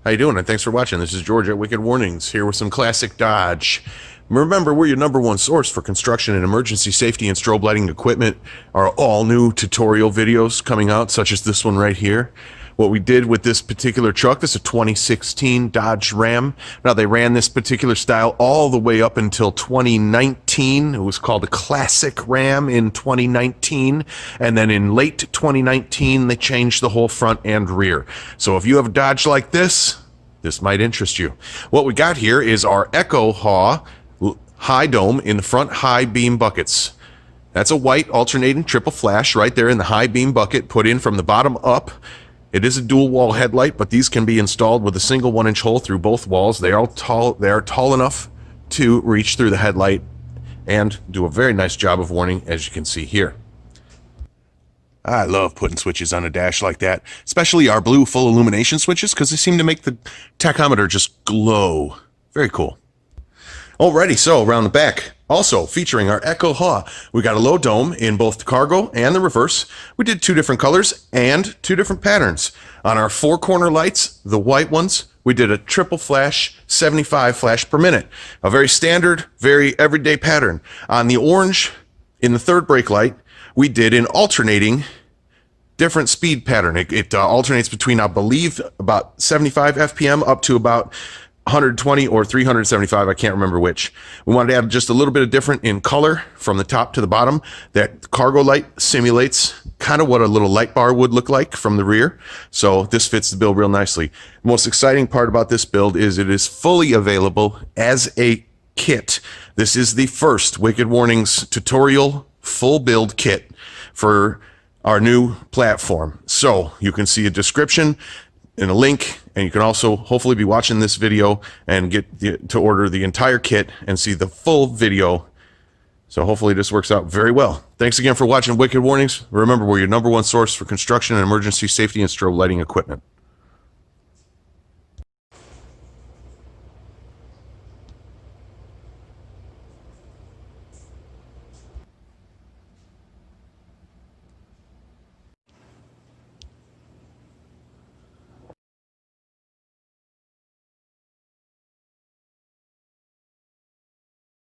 How you doing? And thanks for watching. This is George at Wicked Warnings, here with some classic Dodge. Remember, we're your number one source for construction and emergency safety and strobe lighting equipment. Our all new tutorial videos coming out, such as this one right here. What we did with this particular truck, this is a 2016 Dodge Ram. Now, they ran this particular style all the way up until 2019. It was called a Classic Ram in 2019. And then in late 2019, they changed the whole front and rear. So if you have a Dodge like this might interest you. What we got here is our EcoHaw high dome in the front high beam buckets. That's a white alternating triple flash right there in the high beam bucket, put in from the bottom up. It is a dual wall headlight, but these can be installed with a single 1-inch hole through both walls. They are tall enough to reach through the headlight and do a very nice job of warning, as you can see here. I love putting switches on a dash like that, especially our blue full illumination switches, because they seem to make the tachometer just glow. Very cool. Alrighty, so around the back, also featuring our EcoHaw. We got a low dome in both the cargo and the reverse. We did 2 different colors and 2 different patterns. On our 4 corner lights, the white ones, we did a triple flash, 75 flash per minute. A very standard, very everyday pattern. On the orange, in the third brake light, we did an alternating different speed pattern. It alternates between, I believe, about 75 FPM up to about 120 or 375, I can't remember which. We wanted to add just a little bit of different in color from the top to the bottom. That cargo light simulates kind of what a little light bar would look like from the rear. So this fits the bill real nicely. The most exciting part about this build is it is fully available as a kit. This is the first Wicked Warnings tutorial full build kit for our new platform. So you can see a description and a link, and you can also hopefully be watching this video and get to order the entire kit and see the full video. So hopefully this works out very well. Thanks again for watching Wicked Warnings. Remember, we're your number one source for construction and emergency safety and strobe lighting equipment.